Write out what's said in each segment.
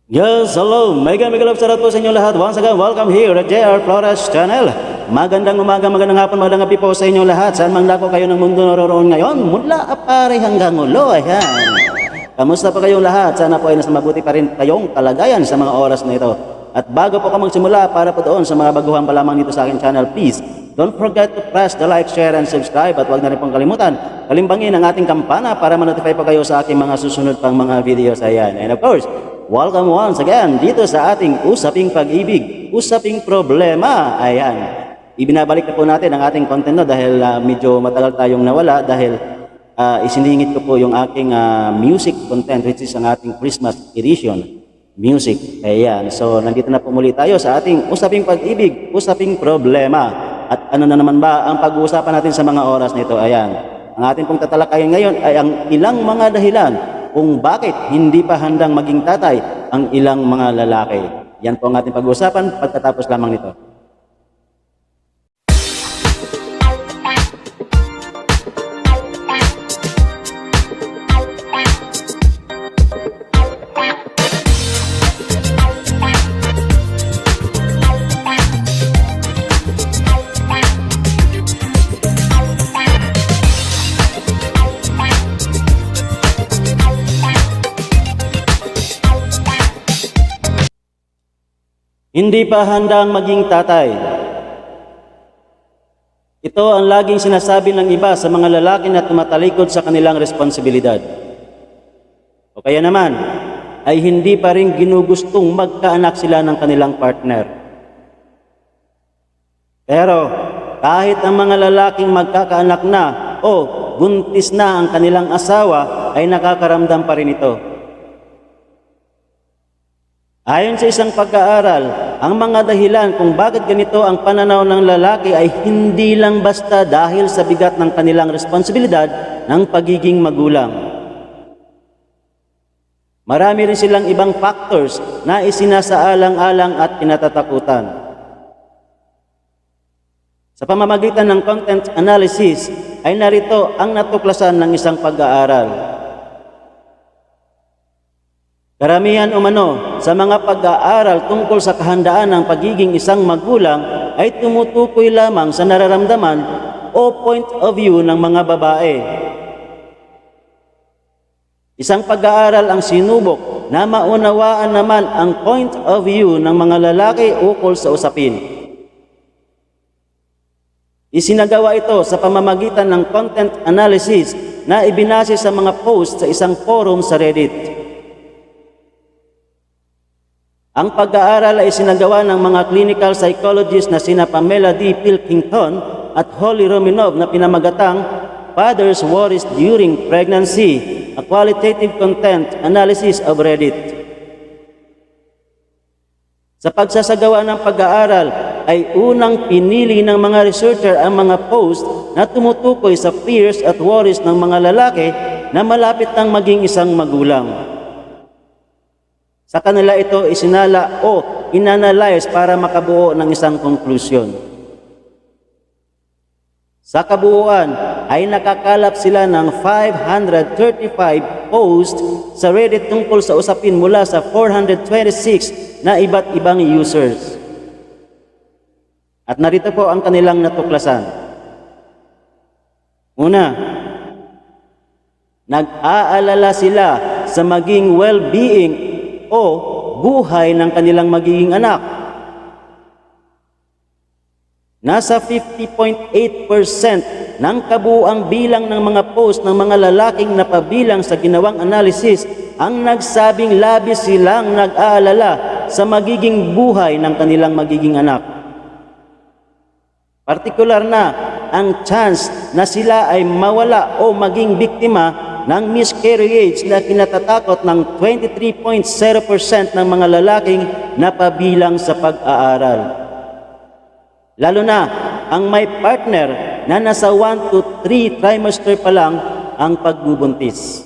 Yes, hello. Mega love shoutout po sa inyo lahat. Once again, welcome here at JR Flores Channel. Magandang umaga, magandang hapon, magandang gabi po sa inyo lahat. Saan man dako kayo ng mundo naroroon ngayon, mula apare hanggang ulo. Ayan. Kamusta po kayong lahat? Sana po ay nasa mabuti pa rin kayong kalagayan sa mga oras na ito. At bago po ka magsimula, para po doon sa mga baguhan pa lamang dito sa aking channel, please don't forget to press the like, share, and subscribe. At huwag na rin pong kalimutan, kalimbangin ang ating kampana para ma-notify po kayo sa aking mga susunod pang mga videos. Ayan. And of course, welcome once again dito sa ating Usaping Pag-ibig, Usaping Problema. Ayan. Ibinabalik na po natin ang ating content dahil medyo matagal tayong nawala dahil isiningit ko po yung aking music content which is ang ating Christmas edition music. Ayan. So nandito na po muli tayo sa ating Usaping Pag-ibig, Usaping Problema. At ano na naman ba ang pag-uusapan natin sa mga oras nito? Ayan. Ang ating pong tatalakayin ngayon ay ang ilang mga dahilan kung bakit hindi pa handang maging tatay ang ilang mga lalaki. Yan po ang ating pag-uusapan pagkatapos lamang nito. Hindi pa handang maging tatay. Ito ang laging sinasabi ng iba sa mga lalaki na tumatalikod sa kanilang responsibilidad. O kaya naman, ay hindi pa rin ginugustong magkaanak sila ng kanilang partner. Pero kahit ang mga lalaking magkakaanak na o buntis na ang kanilang asawa ay nakakaramdam pa rin ito. Ayon sa isang pag-aaral, ang mga dahilan kung bakit ganito ang pananaw ng lalaki ay hindi lang basta dahil sa bigat ng kanilang responsibilidad ng pagiging magulang. Marami rin silang ibang factors na isinasaalang-alang at kinatatakutan. Sa pamamagitan ng content analysis ay narito ang natuklasan ng isang pag-aaral. Karamihan umano sa mga pag-aaral tungkol sa kahandaan ng pagiging isang magulang ay tumutukoy lamang sa nararamdaman o point of view ng mga babae. Isang pag-aaral ang sinubok na maunawaan naman ang point of view ng mga lalaki ukol sa usapin. Isinagawa ito sa pamamagitan ng content analysis na ibinase sa mga post sa isang forum sa Reddit. Ang pag-aaral ay sinagawa ng mga clinical psychologists na sina Pamela D. Pilkington at Holly Romanov na pinamagatang Father's Worries During Pregnancy, a Qualitative Content Analysis of Reddit. Sa pagsasagawa ng pag-aaral ay unang pinili ng mga researcher ang mga post na tumutukoy sa fears at worries ng mga lalaki na malapit nang maging isang magulang. Sa kanila ito isinala o inanalyze para makabuo ng isang konklusyon. Sa kabuuan ay nakakalap sila ng 535 posts sa Reddit tungkol sa usapin mula sa 426 na iba't ibang users. At narito po ang kanilang natuklasan. Una, nag-aalala sila sa maging well-being o buhay ng kanilang magiging anak. Nasa 50.8% ng kabuuang bilang ng mga post ng mga lalaking napabilang sa ginawang analysis ang nagsabing labis silang nag-aalala sa magiging buhay ng kanilang magiging anak. Partikular na ang chance na sila ay mawala o maging biktima ng miscarriage na kinatatakot ng 23.0% ng mga lalaking napabilang sa pag-aaral. Lalo na ang may partner na nasa 1 to 3 trimester pa lang ang pagbubuntis.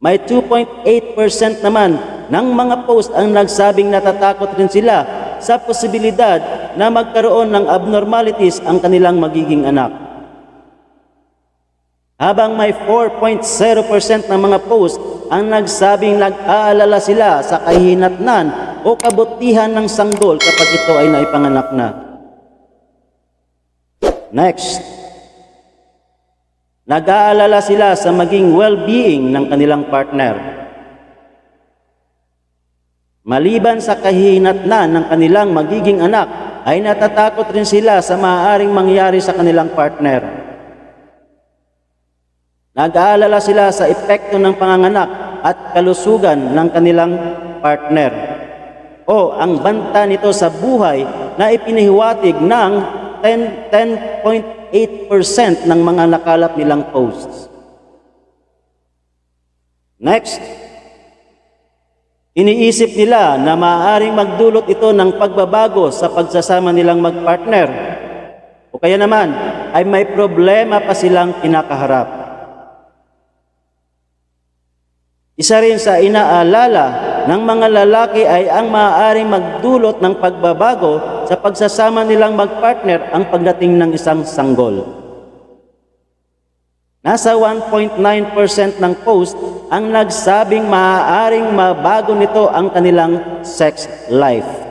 May 2.8% naman ng mga post ang nagsabing natatakot rin sila sa posibilidad na magkaroon ng abnormalities ang kanilang magiging anak. Habang may 4.0% ng mga post ang nagsabing nag-aalala sila sa kahinatnan o kabutihan ng sanggol kapag ito ay naipanganak na. Next, nag-aalala sila sa maging well-being ng kanilang partner. Maliban sa kahinatnan ng kanilang magiging anak, ay natatakot rin sila sa maaaring mangyari sa kanilang partner. Nag-aalala sila sa epekto ng panganganak at kalusugan ng kanilang partner o ang banta nito sa buhay na ipinihiwatig ng 10.8% ng mga nakalap nilang posts. Next, iniisip nila na maaaring magdulot ito ng pagbabago sa pagsasama nilang magpartner o kaya naman ay may problema pa silang kinakaharap. Isa rin sa inaalala ng mga lalaki ay ang maaaring magdulot ng pagbabago sa pagsasama nilang magpartner ang pagdating ng isang sanggol. Nasa 1.9% ng post ang nagsabing maaaring mabago nito ang kanilang sex life.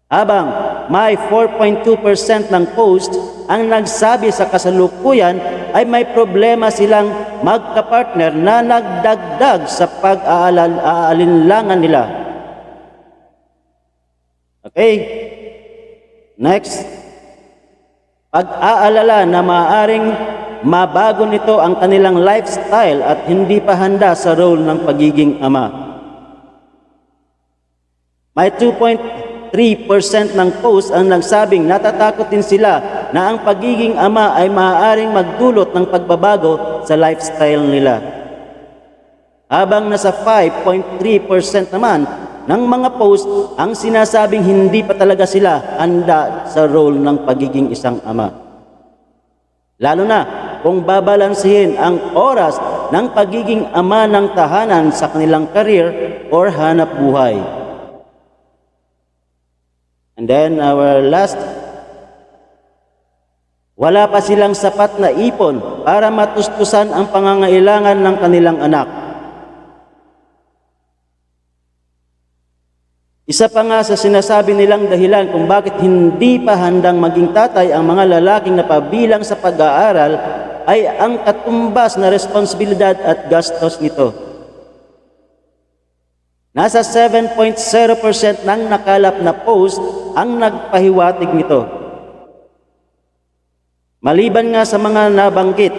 Habang may 4.2% ng post ang nagsabi sa kasalukuyan ay may problema silang magkapartner na nagdagdag sa pag-aalinlangan nila. Okay? Next. Pag-aalala na maaaring mabago nito ang kanilang lifestyle at hindi pa handa sa role ng pagiging ama. May 2.3% ng post ang nagsabing natatakot din sila na ang pagiging ama ay maaaring magdulot ng pagbabago sa lifestyle nila. Habang nasa 5.3% naman ng mga post ang sinasabing hindi pa talaga sila handa sa role ng pagiging isang ama. Lalo na kung babalansihin ang oras ng pagiging ama ng tahanan sa kanilang career or hanap buhay. And then our last, wala pa silang sapat na ipon para matustusan ang pangangailangan ng kanilang anak. Isa pa nga sa sinasabi nilang dahilan kung bakit hindi pa handang maging tatay ang mga lalaking napabilang sa pag-aaral ay ang katumbas na responsibilidad at gastos nito. Nasa 7.0% ng nakalap na post ang nagpahiwatig nito. Maliban nga sa mga nabanggit,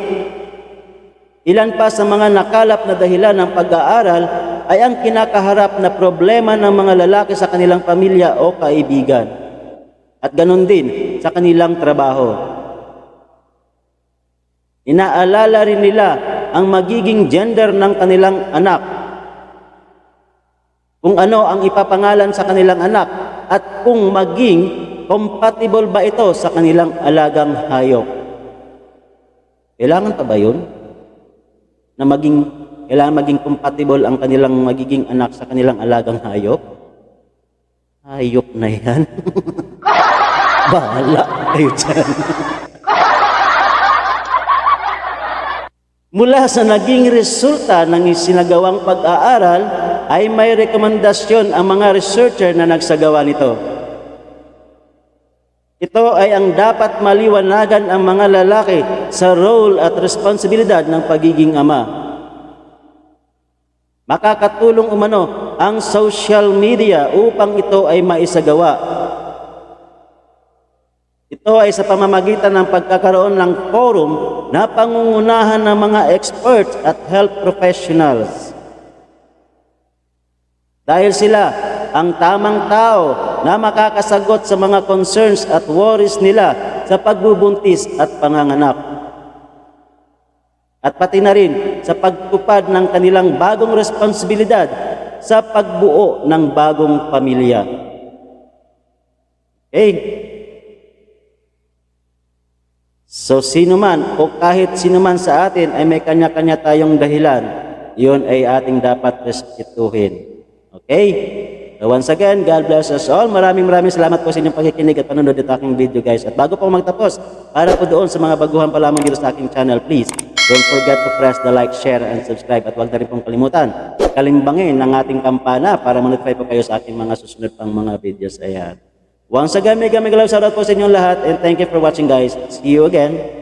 ilan pa sa mga nakalap na dahilan ng pag-aaral ay ang kinakaharap na problema ng mga lalaki sa kanilang pamilya o kaibigan. At ganon din sa kanilang trabaho. Inaalala rin nila ang magiging gender ng kanilang anak, kung ano ang ipapangalan sa kanilang anak at kung maging compatible ba ito sa kanilang alagang hayop. Kailangan pa ba yun? Kailangan maging compatible ang kanilang magiging anak sa kanilang alagang hayop? Hayop na yan. Bahala kayo dyan. Mula sa naging resulta ng isinagawang pag-aaral ay may rekomendasyon ang mga researcher na nagsagawa nito. Ito ay ang dapat maliwanagan ang mga lalaki sa role at responsibilidad ng pagiging ama. Makakatulong umano ang social media upang ito ay maisagawa. Ito ay sa pamamagitan ng pagkakaroon ng forum na pangungunahan ng mga experts at health professionals. Dahil sila ang tamang tao na makakasagot sa mga concerns at worries nila sa pagbubuntis at panganganak. At pati na rin sa pagtupad ng kanilang bagong responsibilidad sa pagbuo ng bagong pamilya. Okay? So sino man o kahit sino man sa atin ay may kanya-kanya tayong dahilan, yun ay ating dapat respetuhin. Okay? So once again, God bless us all. Maraming salamat po sa inyong pakikinig at panonood dito aking video guys. At bago po magtapos, para po doon sa mga baguhan pa lamang dito sa aking channel, please don't forget to press the like, share, and subscribe. At huwag na rin pong kalimutan, kalimbangin ang ating kampana para ma-notify po kayo sa aking mga susunod pang mga videos. Ayan. Once again, mega love shoutout po sa inyong lahat and thank you for watching guys. See you again.